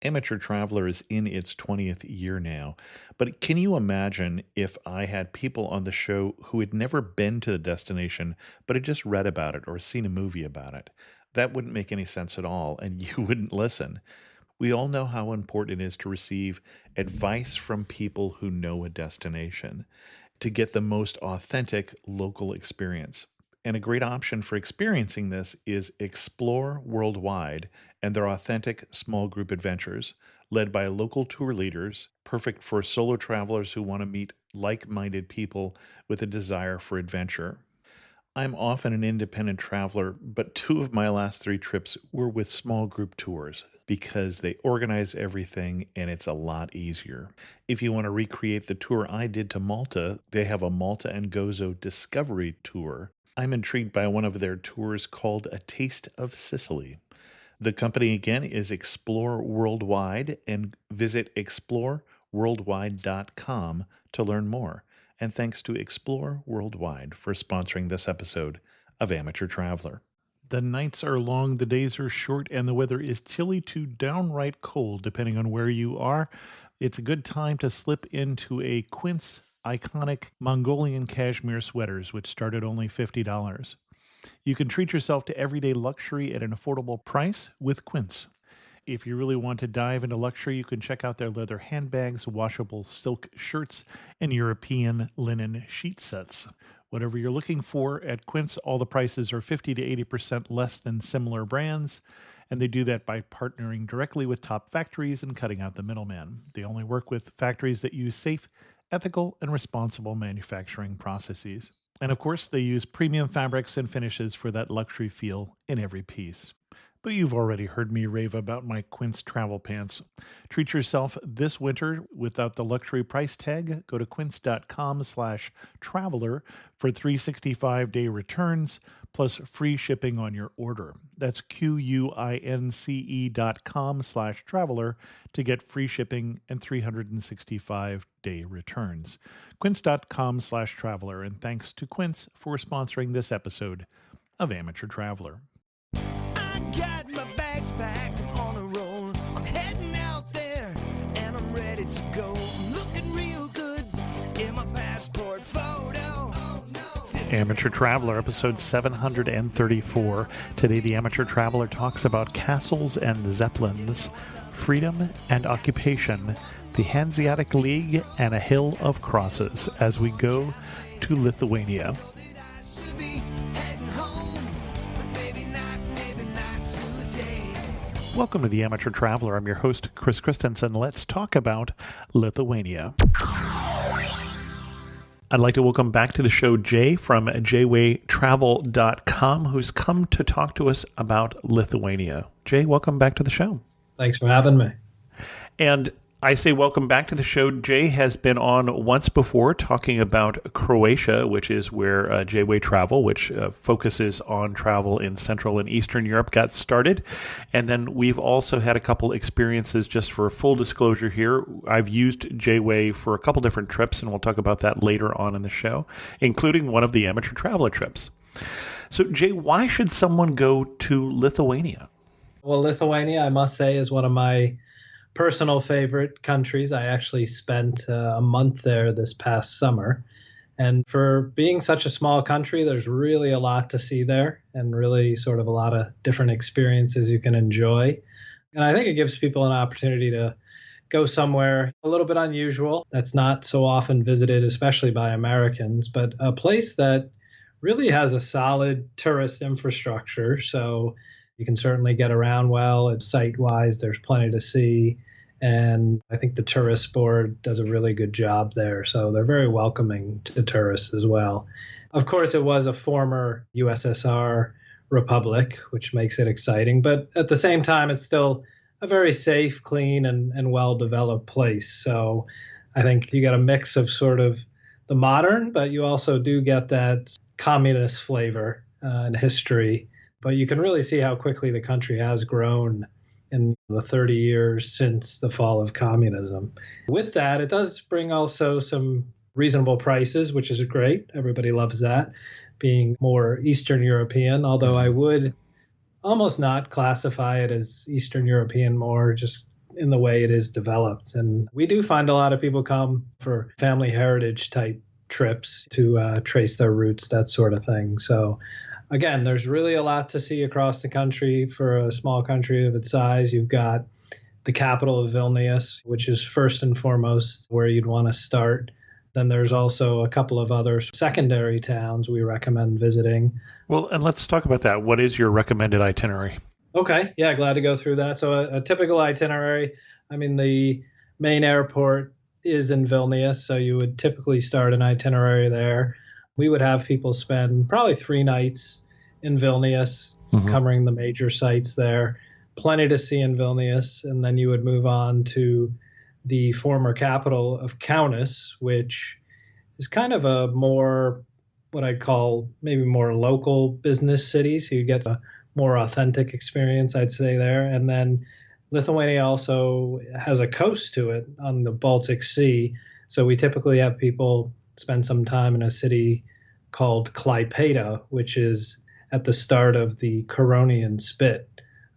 Amateur Traveler is in its 20th year now, but can you imagine if I had people on the show who had never been to the destination, but had just read about it or seen a movie about it? That wouldn't make any sense at all, and you wouldn't listen. We all know how important it is to receive advice from people who know a destination to get the most authentic local experience. And a great option for experiencing this is Explore Worldwide and their authentic small group adventures, led by local tour leaders, perfect for solo travelers who want to meet like minded people with a desire for adventure. I'm often an independent traveler, but two of my last three trips were with small group tours because they organize everything and it's a lot easier. If you want to recreate the tour I did to Malta, they have a Malta and Gozo Discovery Tour. I'm intrigued by one of their tours called A Taste of Sicily. The company again is Explore Worldwide, and visit exploreworldwide.com to learn more. And thanks to Explore Worldwide for sponsoring this episode of Amateur Traveler. The nights are long, the days are short, and the weather is chilly to downright cold, depending on where you are. It's a good time to slip into a Quince iconic Mongolian cashmere sweaters, which start at only $50. You can treat yourself to everyday luxury at an affordable price with Quince. If you really want to dive into luxury, you can check out their leather handbags, washable silk shirts, and European linen sheet sets. Whatever you're looking for at Quince, all the prices are 50 to 80% less than similar brands, and they do that by partnering directly with top factories and cutting out the middleman. They only work with factories that use safe, ethical, and responsible manufacturing processes. And of course, they use premium fabrics and finishes for that luxury feel in every piece. But you've already heard me rave about my Quince travel pants. Treat yourself this winter without the luxury price tag. Go to quince.com/traveler for 365-day returns plus free shipping on your order. That's QUINCE.com/traveler to get free shipping and 365-day returns. Quince.com/traveler. And thanks to Quince for sponsoring this episode of Amateur Traveler. Got my bags packed, I'm on a roll. I'm heading out there and I'm ready to go. I'm looking real good in my passport photo. Oh, no. Amateur Traveler, episode 734. Today, the Amateur Traveler talks about castles and zeppelins, freedom and occupation, the Hanseatic League, and a hill of crosses as we go to Lithuania. Welcome to the Amateur Traveler. I'm your host, Chris Christensen. Let's talk about Lithuania. I'd like to welcome back to the show Jay from JayWayTravel.com, who's come to talk to us about Lithuania. Jay, welcome back to the show. Thanks for having me. And I say welcome back to the show. Jay has been on once before talking about Croatia, which is where JayWay Travel, which focuses on travel in Central and Eastern Europe, got started. And then we've also had a couple experiences, just for full disclosure here. I've used JayWay for a couple different trips, and we'll talk about that later on in the show, including one of the Amateur Traveler trips. So, Jay, why should someone go to Lithuania? Well, Lithuania, I must say, is one of my personal favorite countries. I actually spent a month there this past summer. And for being such a small country, there's really a lot to see there and really sort of a lot of different experiences you can enjoy. And I think it gives people an opportunity to go somewhere a little bit unusual that's not so often visited, especially by Americans, but a place that really has a solid tourist infrastructure. So you can certainly get around well. Site-wise, there's plenty to see. And I think the tourist board does a really good job there. So they're very welcoming to tourists as well. Of course, it was a former USSR republic, which makes it exciting. But at the same time, it's still a very safe, clean, and well-developed place. So I think you get a mix of sort of the modern, but you also do get that communist flavor and history. But you can really see how quickly the country has grown in the 30 years since the fall of communism. With that, it does bring also some reasonable prices, which is great. Everybody loves that, being more Eastern European, although I would almost not classify it as Eastern European, more just in the way it is developed. And we do find a lot of people come for family heritage type trips to trace their roots, that sort of thing. So again, there's really a lot to see across the country for a small country of its size. You've got the capital of Vilnius, which is first and foremost where you'd want to start. Then there's also a couple of other secondary towns we recommend visiting. Well, and let's talk about that. What is your recommended itinerary? Okay, yeah, glad to go through that. So a typical itinerary, I mean, the main airport is in Vilnius, so you would typically start an itinerary there. We would have people spend probably 3 nights in Vilnius, covering the major sites there. Plenty to see in Vilnius, and then you would move on to the former capital of Kaunas, which is kind of a more, what I'd call maybe more local business city, so you get a more authentic experience, I'd say, there. And then Lithuania also has a coast to it on the Baltic Sea, so we typically have people spend some time in a city called Klaipėda, which is at the start of the Curonian Spit,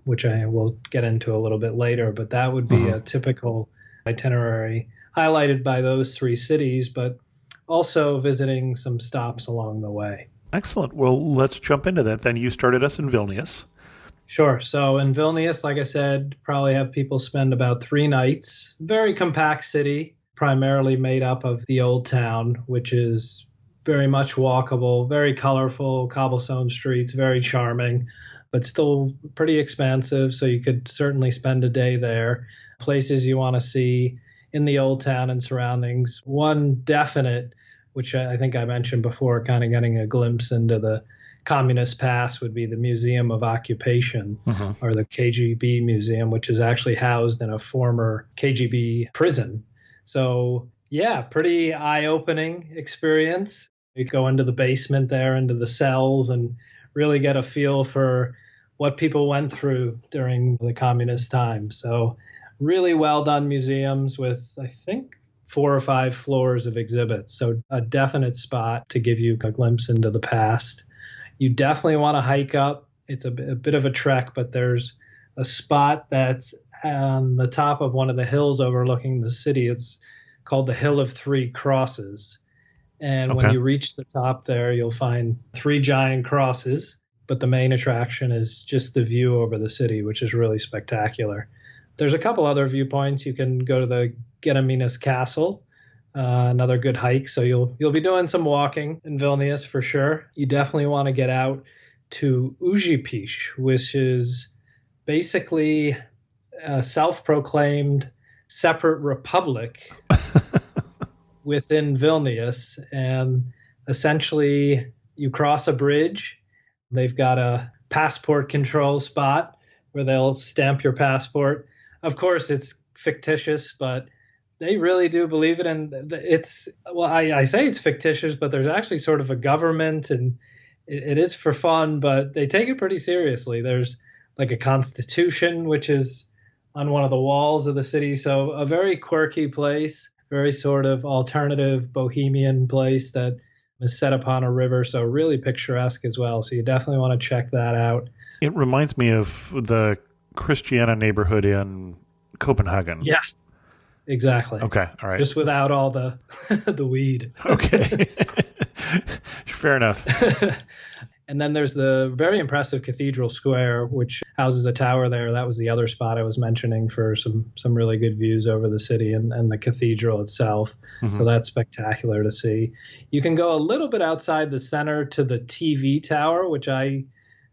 which I will get into a little bit later. But that would be a typical itinerary highlighted by those 3 cities, but also visiting some stops along the way. Excellent. Well, let's jump into that then. You started us in Vilnius. Sure. So in Vilnius, like I said, probably have people spend about 3 nights. Very compact city, primarily made up of the old town, which is very much walkable, very colorful, cobblestone streets, very charming, but still pretty expansive. So you could certainly spend a day there. Places you want to see in the old town and surroundings. One definite, which I think I mentioned before, kind of getting a glimpse into the communist past, would be the Museum of Occupation, or the KGB Museum, which is actually housed in a former KGB prison. So yeah, pretty eye-opening experience. You go into the basement there, into the cells, and really get a feel for what people went through during the communist time. So really well done museums with, I think, 4 or 5 floors of exhibits. So a definite spot to give you a glimpse into the past. You definitely want to hike up. It's a bit of a trek, but there's a spot that's on the top of one of the hills overlooking the city. It's called the Hill of 3 Crosses. And when you reach the top there, you'll find 3 giant crosses. But the main attraction is just the view over the city, which is really spectacular. There's a couple other viewpoints. You can go to the Gediminas Castle, another good hike. So you'll be doing some walking in Vilnius for sure. You definitely want to get out to Užupis, which is basically a self-proclaimed separate republic within Vilnius. And essentially, you cross a bridge. They've got a passport control spot where they'll stamp your passport. Of course, it's fictitious, but they really do believe it. And it's, well, I say it's fictitious, but there's actually sort of a government, and it is for fun, but they take it pretty seriously. There's like a constitution, which is on one of the walls of the city. So a very quirky place, very sort of alternative bohemian place that is set upon a river. So really picturesque as well. So you definitely want to check that out. It reminds me of the Christiana neighborhood in Copenhagen. Yeah, exactly. Okay. All right. Just without all the the weed. Okay. Fair enough. And then there's the very impressive Cathedral Square, which houses a tower there. That was the other spot I was mentioning for some really good views over the city and the cathedral itself. So that's spectacular to see. You can go a little bit outside the center to the TV tower, which I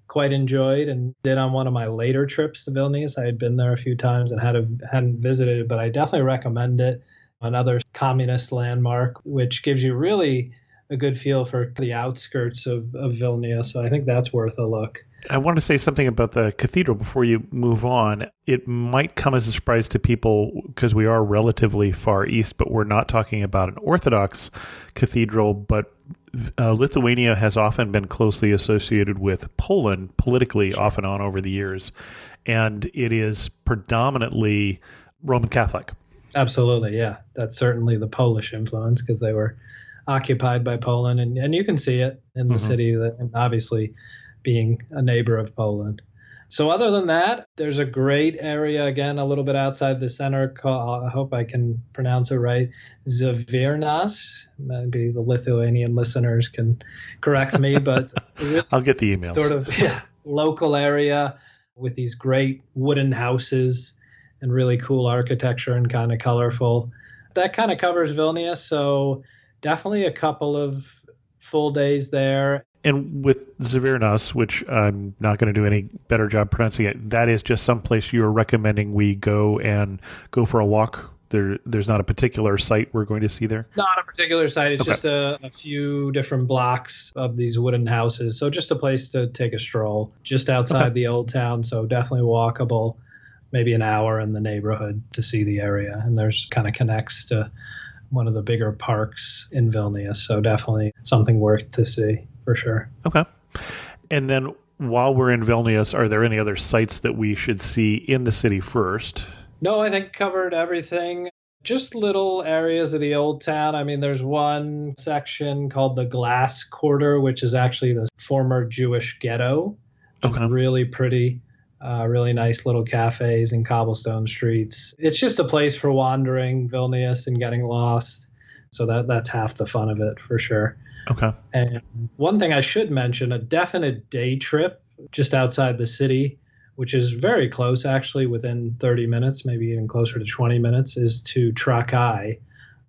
quite enjoyed and did on one of my later trips to Vilnius. I had been there a few times and hadn't visited it, but I definitely recommend it. Another communist landmark, which gives you really a good feel for the outskirts of Vilnius. So I think that's worth a look. I want to say something about the cathedral before you move on. It might come as a surprise to people because we are relatively far east, but we're not talking about an Orthodox cathedral, but Lithuania has often been closely associated with Poland politically, off and on over the years, and it is predominantly Roman Catholic. Absolutely, yeah. That's certainly the Polish influence because they were occupied by Poland, and you can see it in the city, and obviously being a neighbor of Poland. So other than that, there's a great area again, a little bit outside the center. Called, I hope I can pronounce it right, Zvirnas. Maybe the Lithuanian listeners can correct me, but really I'll get the emails. sort of local area with these great wooden houses and really cool architecture and kind of colorful. That kind of covers Vilnius, so definitely a couple of full days there. And with Zaviernas, which I'm not going to do any better job pronouncing it, that is just someplace you're recommending we go and go for a walk. There's not a particular site we're going to see there? Not a particular site. It's Okay. just a few different blocks of these wooden houses. So just a place to take a stroll just outside Okay. the old town. So definitely walkable, maybe an hour in the neighborhood to see the area. And there's kind of connects to one of the bigger parks in Vilnius. So definitely something worth to see for sure. Okay. And then while we're in Vilnius, are there any other sites that we should see in the city first? No, I think covered everything. Just little areas of the old town. I mean, there's one section called the Glass Quarter, which is actually the former Jewish ghetto. It's Okay. really pretty, really nice little cafes and cobblestone streets. It's just a place for wandering Vilnius and getting lost. So that's half the fun of it for sure. Okay. And one thing I should mention, a definite day trip just outside the city, which is very close, actually, within 30 minutes, maybe even closer to 20 minutes, is to Trakai,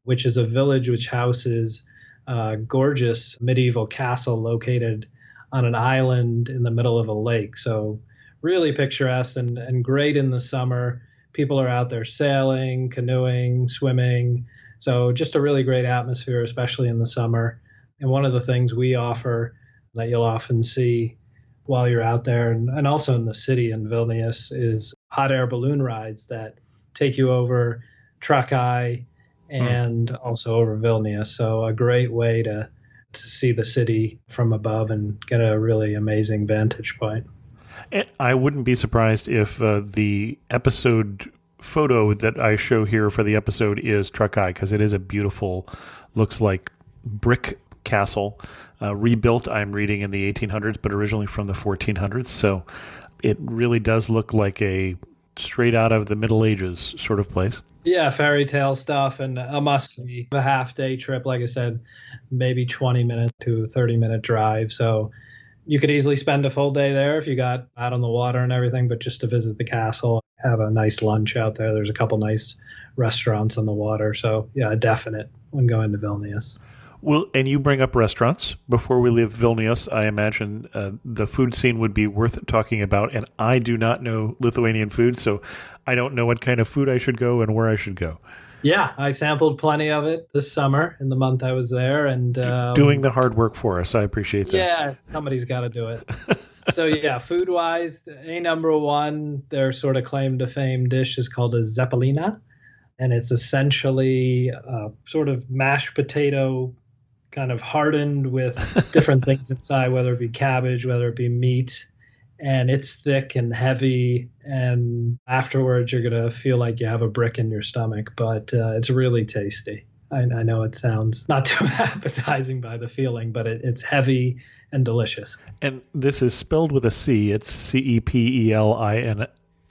which is a village which houses a gorgeous medieval castle located on an island in the middle of a lake. So really picturesque and great in the summer. People are out there sailing, canoeing, swimming. So just a really great atmosphere, especially in the summer. And one of the things we offer that you'll often see while you're out there and also in the city in Vilnius is hot air balloon rides that take you over Trakai and also over Vilnius. So a great way to see the city from above and get a really amazing vantage point. And I wouldn't be surprised if the episode photo that I show here for the episode is Trakai, because it is a beautiful, looks like brick castle, rebuilt, I'm reading, in the 1800s, but originally from the 1400s. So it really does look like a straight out of the Middle Ages sort of place. Yeah, fairy tale stuff and a must see. A half day trip, like I said, maybe 20-minute to 30-minute drive. So you could easily spend a full day there if you got out on the water and everything, but just to visit the castle, have a nice lunch out there. There's a couple nice restaurants on the water. So yeah, a definite when going to Vilnius. Well, and you bring up restaurants. Before we leave Vilnius, I imagine the food scene would be worth talking about. And I do not know Lithuanian food, so I don't know what kind of food I should go and where I should go. Yeah, I sampled plenty of it this summer in the month I was there. And Doing the hard work for us. I appreciate that. yeah, somebody's got to do it. So yeah, food wise, a number one, their sort of claim to fame dish is called a zeppelina. And it's essentially sort of mashed potato kind of hardened with different things inside, whether it be cabbage, whether it be meat. And it's thick and heavy. And afterwards, you're going to feel like you have a brick in your stomach, but it's really tasty. I know it sounds not too appetizing by the feeling, but it's heavy and delicious. And this is spelled with a C. It's Cepelia.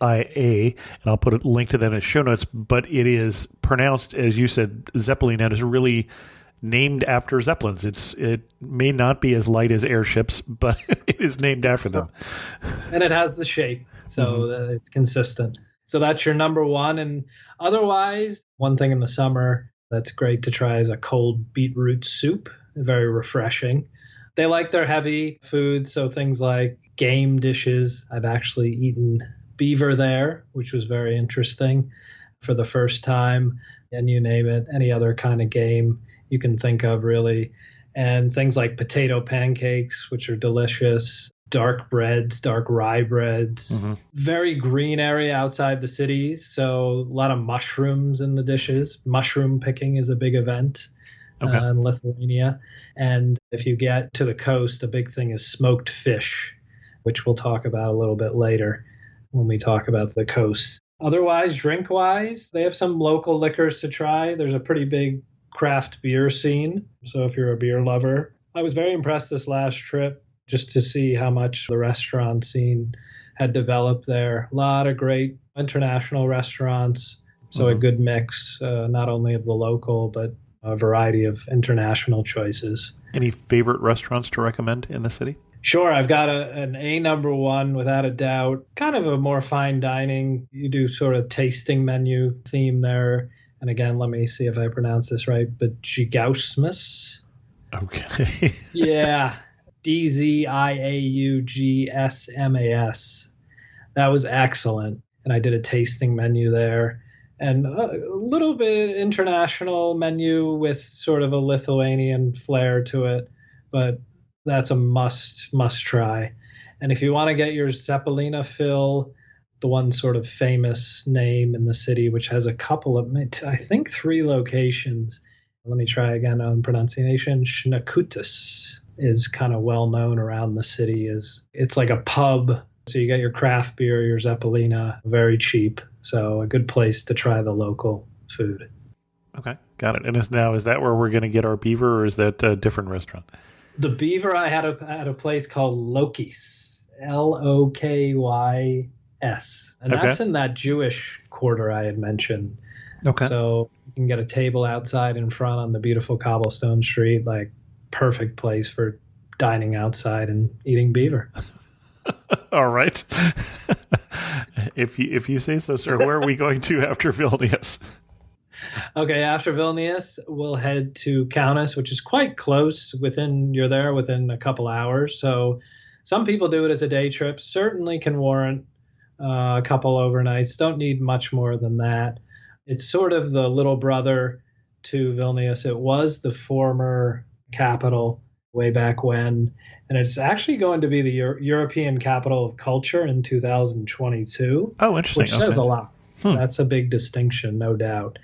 And I'll put a link to that in the show notes, but it is pronounced, as you said, Zeppelin, and is really named after Zeppelins. It may not be as light as airships, but it is named after them. And it has the shape, so that it's consistent. So that's your number one. And otherwise, one thing in the summer that's great to try is a cold beetroot soup. Very refreshing. They like their heavy foods, so things like game dishes. I've actually eaten beaver there, which was very interesting for the first time. And you name it, any other kind of game you can think of, really. And things like potato pancakes, which are delicious, dark breads, dark rye breads, very green area outside the city. So a lot of mushrooms in the dishes. Mushroom picking is a big event in Lithuania. And if you get to the coast, a big thing is smoked fish, which we'll talk about a little bit later when we talk about the coast. Otherwise, drink-wise, they have some local liquors to try. There's a pretty big craft beer scene. So if you're a beer lover, I was very impressed this last trip just to see how much the restaurant scene had developed there. A lot of great international restaurants. So a Mhm. good mix, not only of the local, but a variety of international choices. Any favorite restaurants to recommend in the city? Sure, I've got an A number one without a doubt. Kind of a more fine dining. You do sort of tasting menu theme there. And again, let me see if I pronounce this right. But Gigausmas. Okay. Yeah, Dziaugsmas. That was excellent. And I did a tasting menu there. And a little bit international menu with sort of a Lithuanian flair to it. But that's a must try. And if you want to get your Zeppelina fill, the one sort of famous name in the city, which has a couple of, I think, 3 locations. Let me try again on pronunciation. Schnakutis is kind of well known around the city. It's like a pub. So you get your craft beer, your Zeppelina, very cheap. So a good place to try the local food. Okay, got it. And is that where we're going to get our beaver, or is that a different restaurant? The beaver I had at a place called Lokys, Lokyys, and Okay. that's in that Jewish quarter I had mentioned. Okay. So you can get a table outside in front on the beautiful cobblestone street, like perfect place for dining outside and eating beaver. All right. If you say so, sir. Where are we going to after Vilnius? Okay, after Vilnius, we'll head to Kaunas, which is quite close. You're there within a couple hours. So some people do it as a day trip. Certainly can warrant a couple overnights. Don't need much more than that. It's sort of the little brother to Vilnius. It was the former capital way back when, and it's actually going to be the European capital of culture in 2022. Oh, interesting. Which says Okay. a lot. That's a big distinction, no doubt.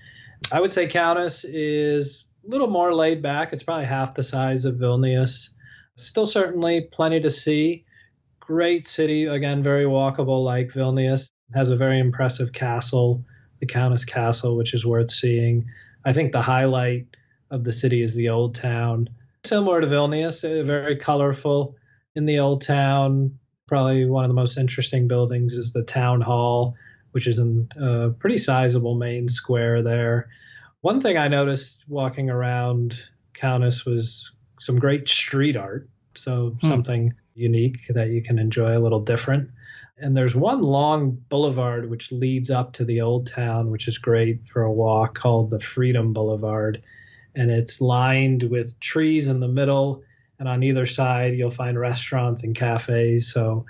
I would say Kaunas is a little more laid back. It's probably half the size of Vilnius. Still certainly plenty to see. Great city, again, very walkable like Vilnius. Has a very impressive castle, the Kaunas Castle, which is worth seeing. I think the highlight of the city is the old town. Similar to Vilnius, very colorful in the old town. Probably one of the most interesting buildings is the town hall, which is in a pretty sizable main square there. One thing I noticed walking around Kaunas was some great street art. So something unique that you can enjoy, a little different. And there's one long boulevard which leads up to the old town, which is great for a walk, called the Freedom Boulevard. And it's lined with trees in the middle. And on either side, you'll find restaurants and cafes. So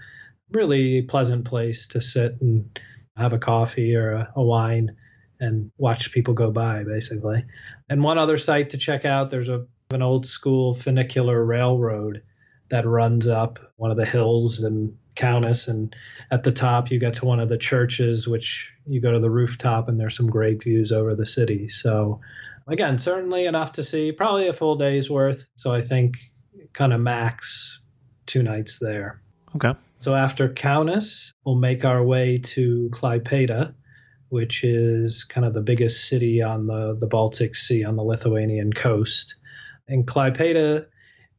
really pleasant place to sit and have a coffee or a wine and watch people go by, basically. And one other site to check out, there's an old school funicular railroad that runs up one of the hills in Kaunas. And at the top, you get to one of the churches, which you go to the rooftop, and there's some great views over the city. So again, certainly enough to see, probably a full day's worth. So I think kind of max 2 nights there. Okay. So after Kaunas, we'll make our way to Klaipėda, which is kind of the biggest city on the Baltic Sea on the Lithuanian coast. And Klaipėda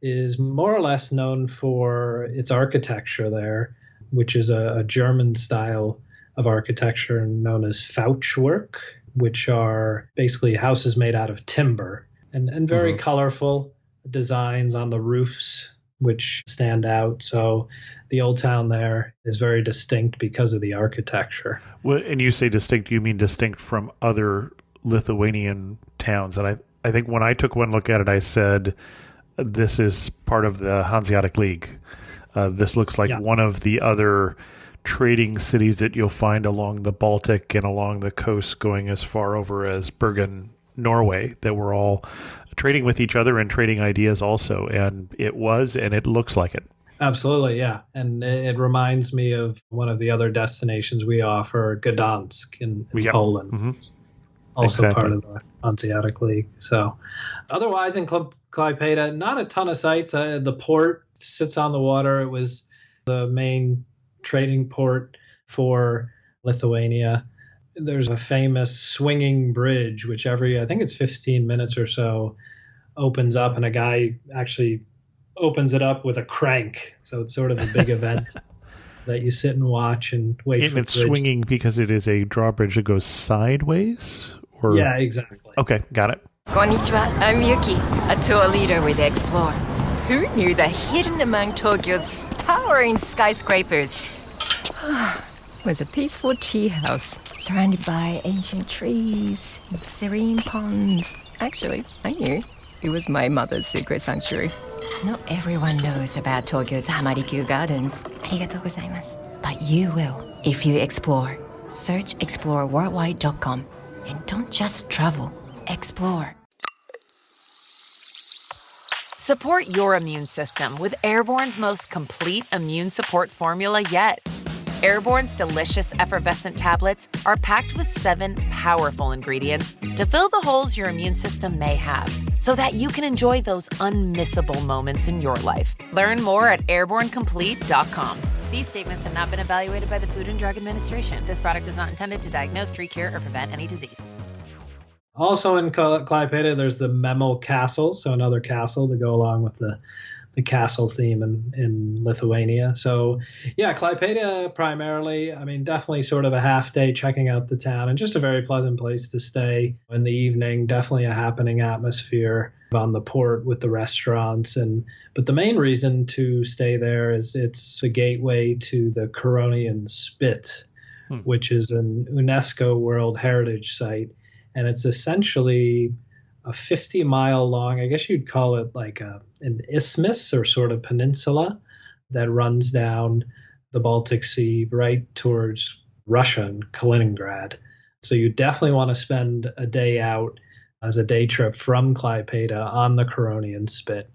is more or less known for its architecture there, which is a German style of architecture known as Fouchwerk, which are basically houses made out of timber and very colorful designs on the roofs, which stand out. So the old town there is very distinct because of the architecture. Well, and you say distinct, you mean distinct from other Lithuanian towns. And I think when I took one look at it, I said, this is part of the Hanseatic League. This looks like one of the other trading cities that you'll find along the Baltic and along the coast going as far over as Bergen, Norway, that we're all trading with each other and trading ideas also. And it looks like it. Absolutely, yeah. And it reminds me of one of the other destinations we offer, Gdansk in Poland. Mm-hmm. Also part of the Hanseatic League. So otherwise in Klaipėda, not a ton of sites. The port sits on the water. It was the main trading port for Lithuania. There's a famous swinging bridge, which I think it's 15 minutes or so, opens up, and a guy actually opens it up with a crank. So it's sort of a big event. that you sit and watch and wait And for the it's bridge. swinging because it is a drawbridge that goes sideways? Or Yeah, exactly. Okay, got it. Konnichiwa, I'm Yuki, a tour leader with Explore. Who knew that hidden among Tokyo's towering skyscrapers was a peaceful tea house surrounded by ancient trees and serene ponds? Actually, I knew. It was my mother's secret sanctuary. Not everyone knows about Tokyo's Hamarikyu Gardens. Arigatou gozaimasu. But you will if you explore. Search exploreworldwide.com and don't just travel, explore. Support your immune system with Airborne's most complete immune support formula yet. Airborne's delicious effervescent tablets are packed with 7 powerful ingredients to fill the holes your immune system may have, so that you can enjoy those unmissable moments in your life. Learn more at airbornecomplete.com. These statements have not been evaluated by the Food and Drug Administration. This product is not intended to diagnose, treat, cure, or prevent any disease. Also in Klaipėda, there's the Memo Castle, so another castle to go along with the castle theme in Lithuania. So yeah, Klaipėda primarily, I mean, definitely sort of a half day checking out the town and just a very pleasant place to stay in the evening. Definitely a happening atmosphere on the port with the restaurants. But the main reason to stay there is it's a gateway to the Curonian Spit, which is an UNESCO World Heritage Site. And it's essentially a 50-mile long, I guess you'd call it like an isthmus or sort of peninsula that runs down the Baltic Sea right towards Russia and Kaliningrad. So you definitely want to spend a day out as a day trip from Klaipėda on the Curonian Spit.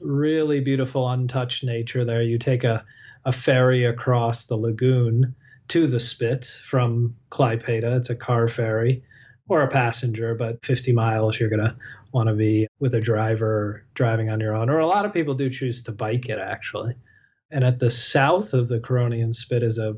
Really beautiful, untouched nature there. You take a ferry across the lagoon to the Spit from Klaipėda. It's a car ferry. Or a passenger, but 50 miles, you're going to want to be with a driver driving on your own. Or a lot of people do choose to bike it, actually. And at the south of the Curonian Spit is a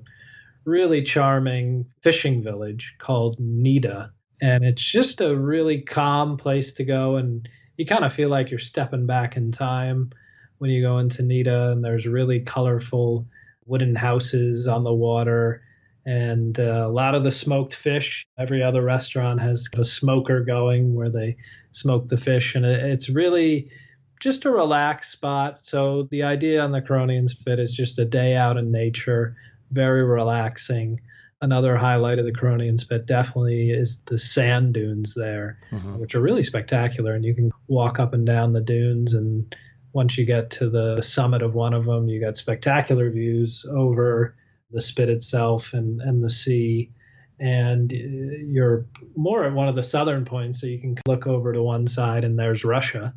really charming fishing village called Nida. And it's just a really calm place to go. And you kind of feel like you're stepping back in time when you go into Nida. And there's really colorful wooden houses on the water. And a lot of the smoked fish. Every other restaurant has a smoker going where they smoke the fish. And it's really just a relaxed spot. So the idea on the Curonian Spit is just a day out in nature, very relaxing. Another highlight of the Curonian Spit definitely is the sand dunes there, which are really spectacular. And you can walk up and down the dunes. And once you get to the summit of one of them, you got spectacular views over the Spit itself and the sea. And you're more at one of the southern points, so you can look over to one side and there's Russia,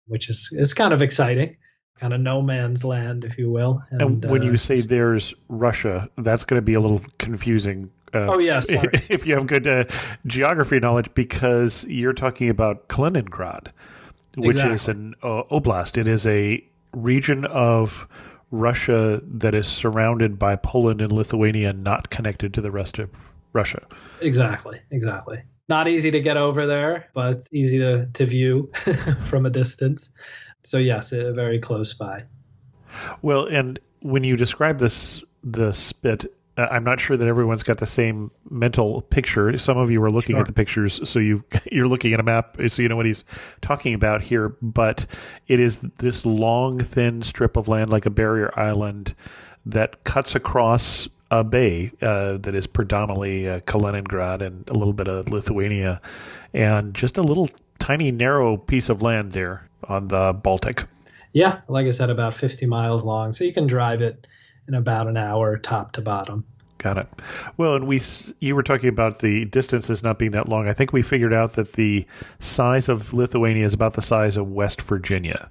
which is kind of exciting, kind of no man's land, if you will. And when you say there's Russia, that's going to be a little confusing. Oh, yeah, sorry. If you have good geography knowledge, because you're talking about Kaliningrad, which is an oblast. It is a region of Russia that is surrounded by Poland and Lithuania, not connected to the rest of Russia. Exactly. Not easy to get over there, but easy to view from a distance. So yes, very close by. Well, and when you describe the Spit, I'm not sure that everyone's got the same mental picture. Some of you are looking at the pictures, so you're looking at a map, so you know what he's talking about here. But it is this long, thin strip of land, like a barrier island, that cuts across a bay that is predominantly Kaliningrad and a little bit of Lithuania, and just a little tiny, narrow piece of land there on the Baltic. Yeah, like I said, about 50 miles long, so you can drive it in about an hour, top to bottom. Got it. Well, and you were talking about the distances not being that long. I think we figured out that the size of Lithuania is about the size of West Virginia.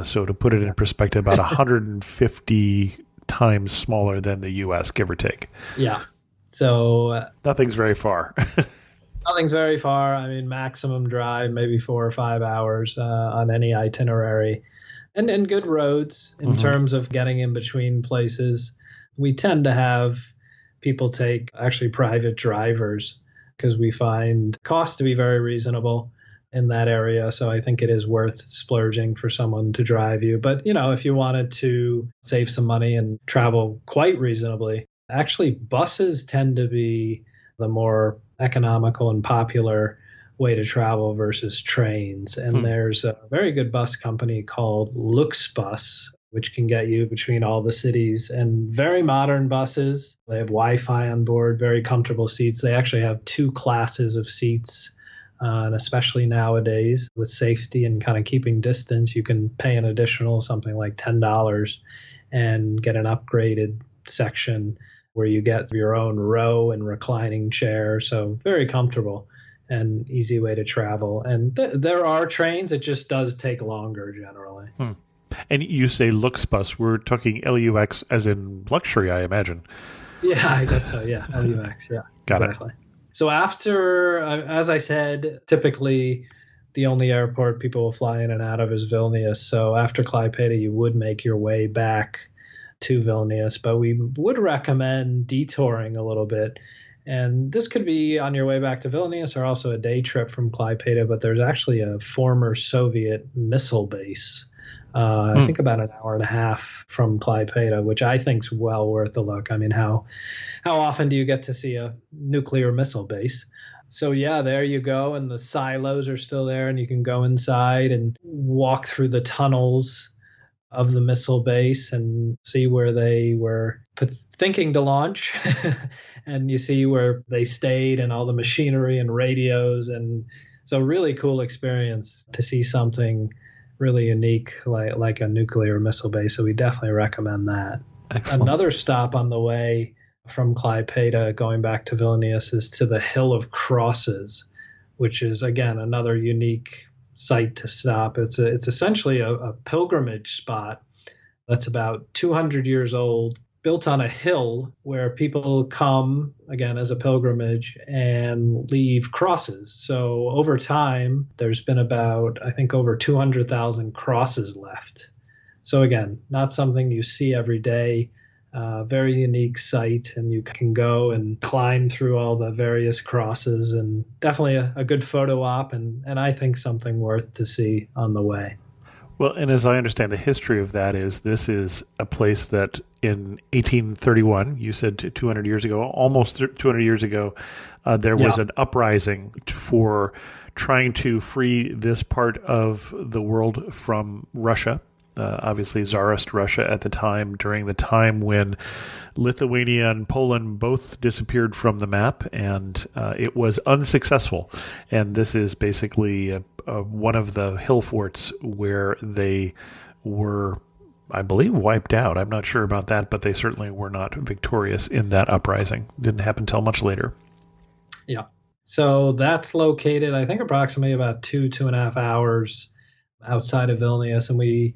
So to put it in perspective, about 150 times smaller than the U.S., give or take. Yeah. So nothing's very far. Nothing's very far. I mean, maximum drive, maybe 4 or 5 hours on any itinerary. And good roads in terms of getting in between places. We tend to have people take actually private drivers because we find cost to be very reasonable in that area. So I think it is worth splurging for someone to drive you. But, if you wanted to save some money and travel quite reasonably, actually buses tend to be the more economical and popular way to travel versus trains. And there's a very good bus company called Luxbus, which can get you between all the cities, and very modern buses. They have Wi-Fi on board, very comfortable seats. They actually have 2 classes of seats. And especially nowadays with safety and kind of keeping distance, you can pay an additional something like $10 and get an upgraded section where you get your own row and reclining chair. So very comfortable and easy way to travel. And there are trains. It just does take longer generally. And you say Luxbus. We're talking LUX as in luxury, I imagine. Yeah, I guess so. Yeah, LUX. Yeah, Got exactly. So after, as I said, typically the only airport people will fly in and out of is Vilnius. So after Klaipėda, you would make your way back to Vilnius, but we would recommend detouring a little bit. And this could be on your way back to Vilnius or also a day trip from Klaipėda, but there's actually a former Soviet missile base, I think about an hour and a half from Klaipėda, which I think is well worth a look. I mean, how often do you get to see a nuclear missile base? So yeah, there you go. And the silos are still there, and you can go inside and walk through the tunnels of the missile base and see where they were thinking to launch. And you see where they stayed and all the machinery and radios. And it's a really cool experience to see something really unique like a nuclear missile base. So we definitely recommend that. Excellent. Another stop on the way from Klaipėda going back to Vilnius is to the Hill of Crosses, which is, again, another unique site to stop. It's essentially a pilgrimage spot that's about 200 years old, built on a hill where people come, again, as a pilgrimage and leave crosses. So over time, there's been about, I think, over 200,000 crosses left. So again, not something you see every day. Very unique site, and you can go and climb through all the various crosses, and definitely a good photo op, and I think something worth to see on the way. Well, and as I understand, the history of that is this is a place that in 1831, you said 200 years ago, almost 200 years ago, there was an uprising for trying to free this part of the world from Russia. Obviously, Tsarist Russia at the time, during the time when Lithuania and Poland both disappeared from the map, and it was unsuccessful. And this is basically one of the hill forts where they were, I believe, wiped out. I'm not sure about that, but they certainly were not victorious in that uprising. Didn't happen till much later. Yeah. So that's located, I think, approximately about 2.5 hours outside of Vilnius. And we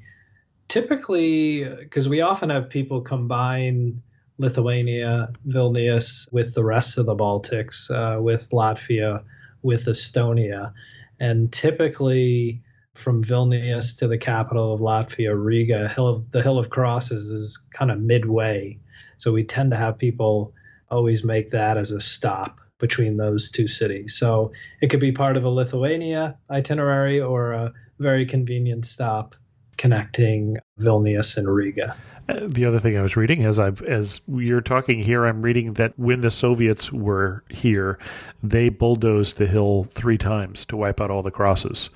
typically, because we often have people combine Lithuania, Vilnius with the rest of the Baltics, with Latvia, with Estonia. And typically from Vilnius to the capital of Latvia, Riga, the Hill of Crosses is kind of midway. So we tend to have people always make that as a stop between those two cities. So it could be part of a Lithuania itinerary or a very convenient stop connecting Vilnius and Riga. The other thing I was reading, as you're talking here, I'm reading that when the Soviets were here, they bulldozed the hill 3 times to wipe out all the crosses,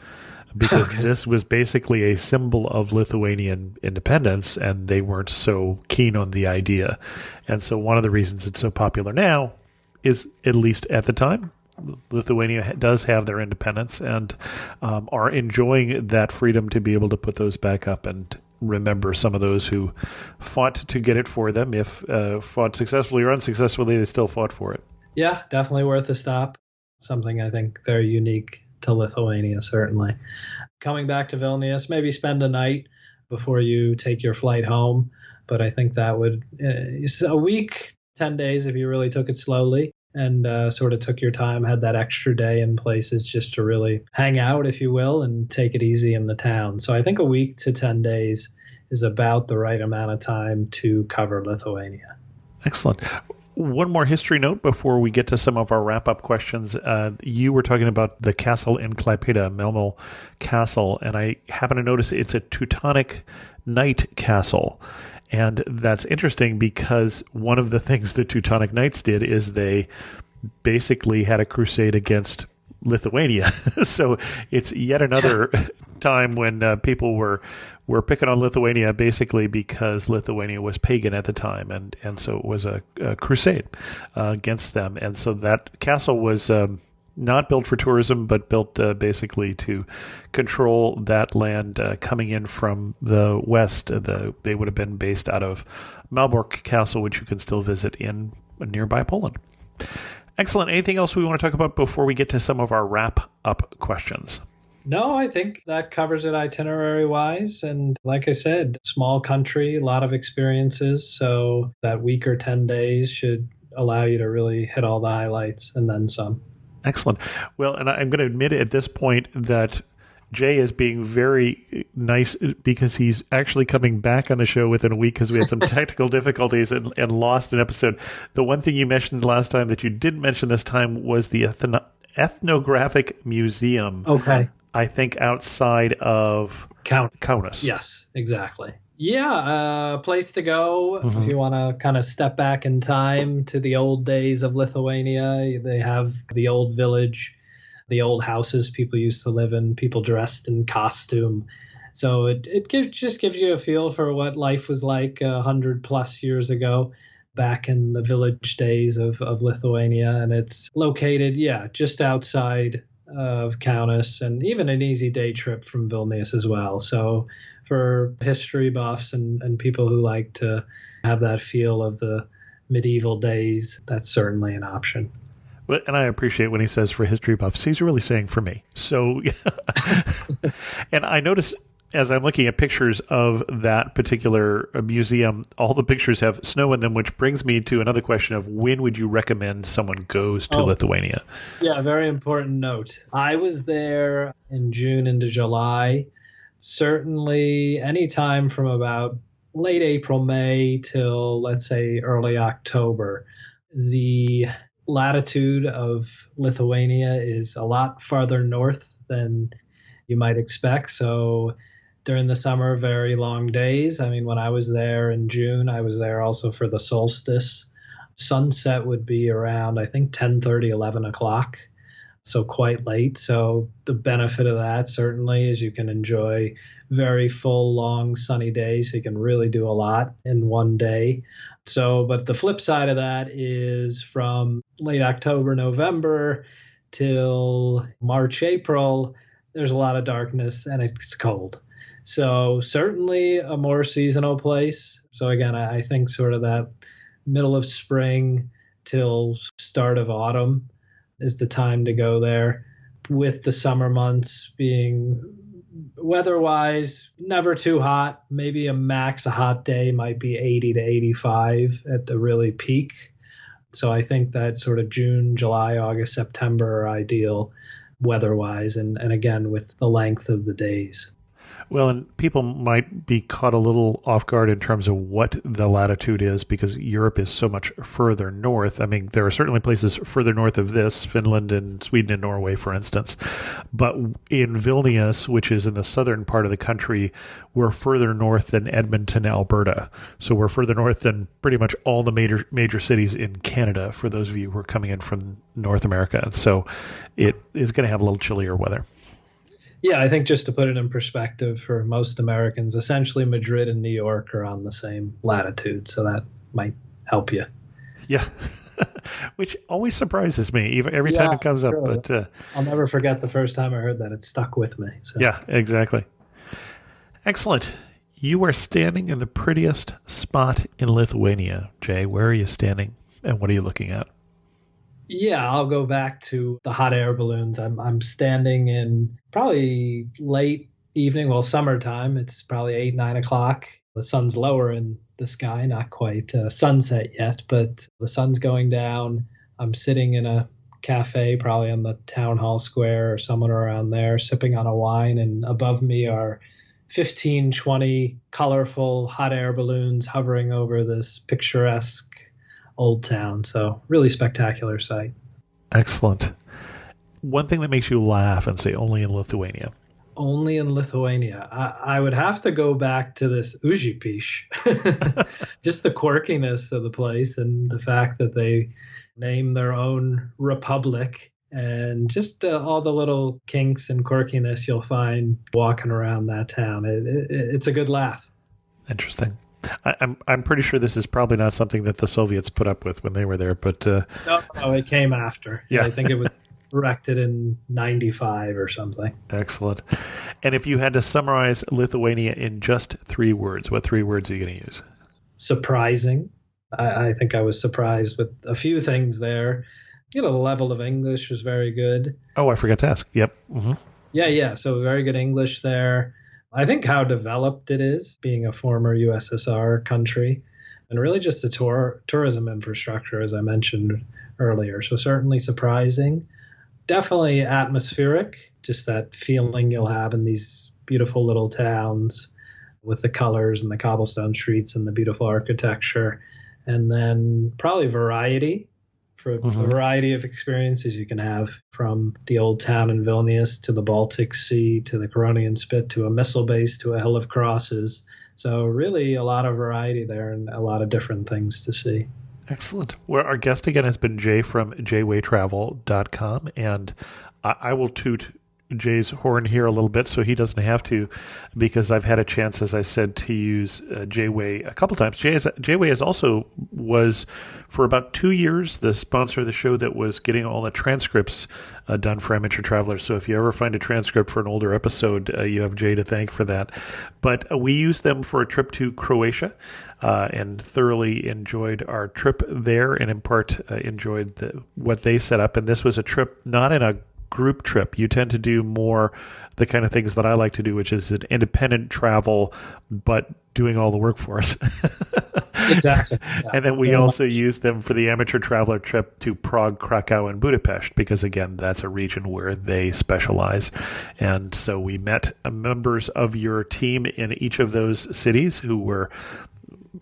because this was basically a symbol of Lithuanian independence, and they weren't so keen on the idea. And so one of the reasons it's so popular now is, at least at the time, Lithuania does have their independence and are enjoying that freedom to be able to put those back up and remember some of those who fought to get it for them. If fought successfully or unsuccessfully, they still fought for it. Yeah, definitely worth a stop. Something I think very unique to Lithuania, certainly. Coming back to Vilnius, maybe spend a night before you take your flight home. But I think that would, a week, 10 days if you really took it slowly and sort of took your time, had that extra day in places just to really hang out, if you will, and take it easy in the town. So I think a week to 10 days is about the right amount of time to cover Lithuania. Excellent. One more history note before we get to some of our wrap-up questions. You were talking about the castle in Klaipėda, Melmel Castle, and I happen to notice it's a Teutonic knight castle. And that's interesting because one of the things the Teutonic Knights did is they basically had a crusade against Lithuania. So it's yet another time when people were picking on Lithuania basically because Lithuania was pagan at the time, and so it was a crusade against them. And so that castle was not built for tourism, but built basically to control that land coming in from the west. They would have been based out of Malbork Castle, which you can still visit in nearby Poland. Excellent. Anything else we want to talk about before we get to some of our wrap-up questions? No, I think that covers it itinerary-wise. And like I said, small country, a lot of experiences. So that week or 10 days should allow you to really hit all the highlights and then some. Excellent. Well, and I'm going to admit at this point that Jay is being very nice because he's actually coming back on the show within a week because we had some technical difficulties and lost an episode. The one thing you mentioned last time that you didn't mention this time was the ethnographic museum. Okay. I think outside of Kaunas. Yes, exactly. Yeah, a place to go if you want to kind of step back in time to the old days of Lithuania. They have the old village, the old houses people used to live in, people dressed in costume. So it just gives you a feel for what life was like 100+ years ago back in the village days of Lithuania. And it's located, just outside of Kaunas, and even an easy day trip from Vilnius as well. So for history buffs and people who like to have that feel of the medieval days, that's certainly an option. Well, and I appreciate when he says for history buffs, he's really saying for me. So, and I notice as I'm looking at pictures of that particular museum, all the pictures have snow in them, which brings me to another question of when would you recommend someone goes to Lithuania? Yeah, very important note. I was there in June into July. Certainly any time from about late April, May till, let's say, early October. The latitude of Lithuania is a lot farther north than you might expect. So during the summer, very long days. I mean, when I was there in June, I was there also for the solstice. Sunset would be around, I think, 10:30, 11 o'clock. So quite late. So the benefit of that certainly is you can enjoy very full, long, sunny days. So you can really do a lot in one day. So, but the flip side of that is from late October, November till March, April, there's a lot of darkness and it's cold. So certainly a more seasonal place. So again, I think sort of that middle of spring till start of autumn is the time to go there, with the summer months being weather-wise never too hot. Maybe a hot day might be 80 to 85 at the really peak. So I think that sort of June, July, August, September are ideal weather-wise, and again with the length of the days. Well, and people might be caught a little off guard in terms of what the latitude is because Europe is so much further north. I mean, there are certainly places further north of this, Finland and Sweden and Norway, for instance. But in Vilnius, which is in the southern part of the country, we're further north than Edmonton, Alberta. So we're further north than pretty much all the major cities in Canada, for those of you who are coming in from North America. And so it is going to have a little chillier weather. Yeah, I think just to put it in perspective for most Americans, essentially Madrid and New York are on the same latitude, so that might help you. Yeah, which always surprises me every time it comes up. But I'll never forget the first time I heard that. It stuck with me. So. Yeah, exactly. Excellent. You are standing in the prettiest spot in Lithuania, Jay. Where are you standing, and what are you looking at? Yeah, I'll go back to the hot air balloons. I'm standing in probably late evening, well, summertime. It's probably 8, 9 o'clock. The sun's lower in the sky, not quite sunset yet, but the sun's going down. I'm sitting in a cafe, probably on the town hall square or somewhere around there, sipping on a wine. And above me are 15, 20 colorful hot air balloons hovering over this picturesque old town. So really spectacular site. Excellent. One thing that makes you laugh and say only in Lithuania. Only in Lithuania. I would have to go back to this Užupis. Just the quirkiness of the place and the fact that they name their own republic, and just all the little kinks and quirkiness you'll find walking around that town. It's a good laugh. Interesting. I'm pretty sure this is probably not something that the Soviets put up with when they were there, but No, it came after. Yeah. I think it was erected in 95 or something. excellent. And if you had to summarize Lithuania in just 3 words, what 3 words are you going to use? Surprising. I think I was surprised with a few things there. The level of English was very good. Oh, I forgot to ask. Yep. Mm-hmm. Yeah. So very good English there. I think how developed it is, being a former USSR country, and really just the tourism infrastructure, as I mentioned earlier. So certainly surprising. Definitely atmospheric, just that feeling you'll have in these beautiful little towns with the colors and the cobblestone streets and the beautiful architecture. And then probably variety, for the variety of experiences you can have, from the old town in Vilnius to the Baltic Sea to the Coronian Spit to a missile base to a hill of crosses. So really a lot of variety there and a lot of different things to see. Excellent. Well, our guest again has been Jay from JayWayTravel.com, and I will toot Jay's horn here a little bit so he doesn't have to, because I've had a chance, as I said, to use JayWay a couple times. JayWay was for about 2 years the sponsor of the show that was getting all the transcripts done for amateur travelers. So if you ever find a transcript for an older episode, you have Jay to thank for that. But we used them for a trip to Croatia and thoroughly enjoyed our trip there, and in part enjoyed what they set up. And this was a trip not in a group trip. You tend to do more the kind of things that I like to do, which is an independent travel, but doing all the work for us. Exactly. Yeah. And then we also use them for the amateur traveler trip to Prague, Krakow, and Budapest, because again, that's a region where they specialize. And so we met members of your team in each of those cities who were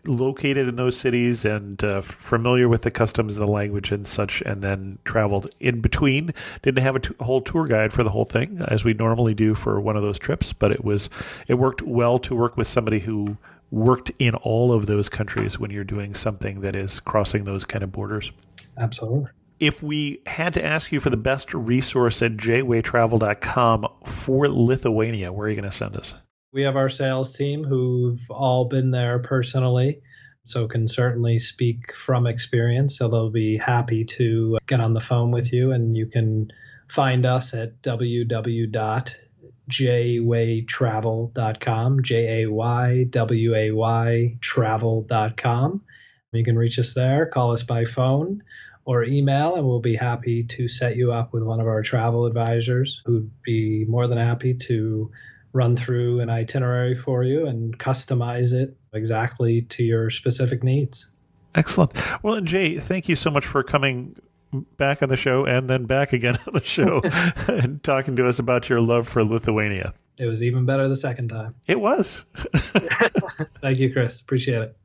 located in those cities and familiar with the customs, the language, and such, and then traveled in between. Didn't have a whole tour guide for the whole thing, as we normally do for one of those trips, but it worked well to work with somebody who worked in all of those countries when you're doing something that is crossing those kind of borders. Absolutely. If we had to ask you for the best resource at JayWayTravel.com for Lithuania, where are you going to send us? We have our sales team who've all been there personally, so can certainly speak from experience. So they'll be happy to get on the phone with you, and you can find us at www.jaywaytravel.com, JayWay travel.com. You can reach us there, call us by phone or email, and we'll be happy to set you up with one of our travel advisors who'd be more than happy to run through an itinerary for you and customize it exactly to your specific needs. Excellent. Well, Jay, thank you so much for coming back on the show and then back again on the show and talking to us about your love for Lithuania. It was even better the second time. It was. Thank you, Chris. Appreciate it.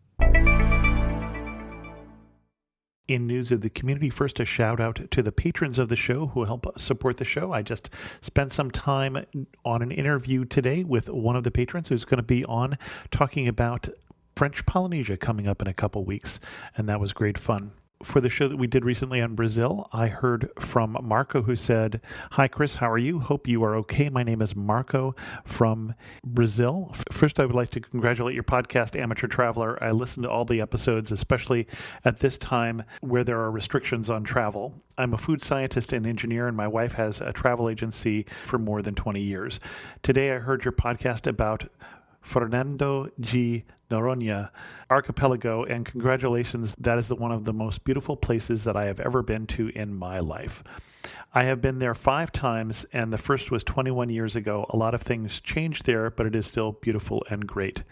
In news of the community, first a shout out to the patrons of the show who help support the show. I just spent some time on an interview today with one of the patrons who's going to be on talking about French Polynesia coming up in a couple weeks, and that was great fun. For the show that we did recently on Brazil, I heard from Marco, who said, "Hi, Chris, how are you? Hope you are okay. My name is Marco from Brazil. First, I would like to congratulate your podcast, Amateur Traveler. I listened to all the episodes, especially at this time where there are restrictions on travel. I'm a food scientist and engineer, and my wife has a travel agency for more than 20 years. Today, I heard your podcast about Fernando de Noronha archipelago, and congratulations, that is one of the most beautiful places that I have ever been to in my life. I have been there 5 times, and the first was 21 years ago. A lot of things changed there, but it is still beautiful and great.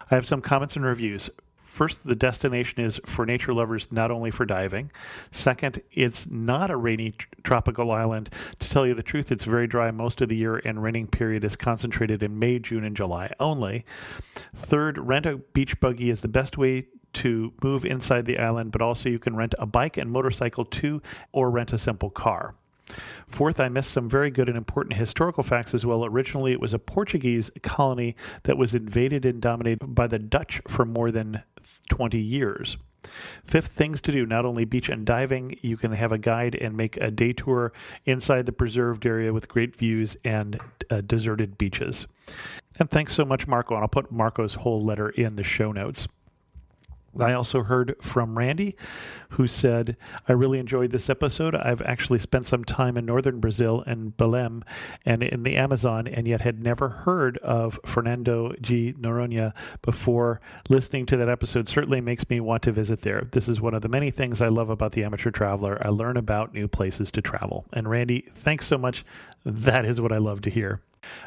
I have some comments and reviews. First, the destination is for nature lovers, not only for diving. Second, it's not a rainy tropical island. To tell you the truth, it's very dry most of the year, and raining period is concentrated in May, June, and July only. Third, rent a beach buggy is the best way to move inside the island, but also you can rent a bike and motorcycle too, or rent a simple car. Fourth, I missed some very good and important historical facts as well. Originally, it was a Portuguese colony that was invaded and dominated by the Dutch for more than 20 years. Fifth, things to do, not only beach and diving, you can have a guide and make a day tour inside the preserved area with great views and deserted beaches. And thanks so much, Marco. And I'll put Marco's whole letter in the show notes. I also heard from Randy, who said, I really enjoyed this episode. I've actually spent some time in northern Brazil and Belém and in the Amazon, and yet had never heard of Fernando de Noronha before. Listening to that episode certainly makes me want to visit there. This is one of the many things I love about the Amateur Traveler. I learn about new places to travel. And Randy, thanks so much. That is what I love to hear.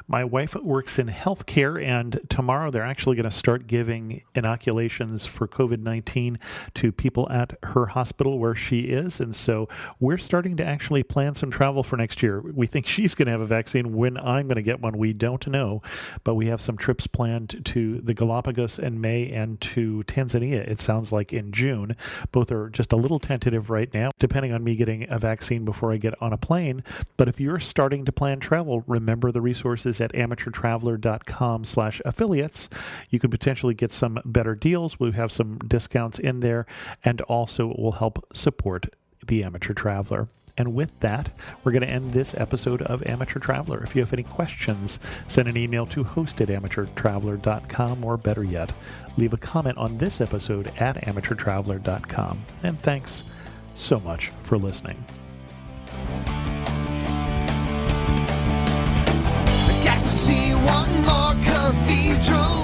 My wife works in healthcare, and tomorrow they're actually going to start giving inoculations for COVID-19 to people at her hospital where she is. And so we're starting to actually plan some travel for next year. We think she's going to have a vaccine. When I'm going to get one, we don't know. But we have some trips planned to the Galapagos in May and to Tanzania, it sounds like, in June. Both are just a little tentative right now, depending on me getting a vaccine before I get on a plane. But if you're starting to plan travel, remember the resources at amateurtraveler.com/affiliates. You could potentially get some better deals. We have some discounts in there, and also it will help support the Amateur Traveler. And with that, we're going to end this episode of Amateur Traveler. If you have any questions, send an email to host@amateurtraveler.com, or better yet, leave a comment on this episode at amateurtraveler.com. And thanks so much for listening. Got to see one more cathedral.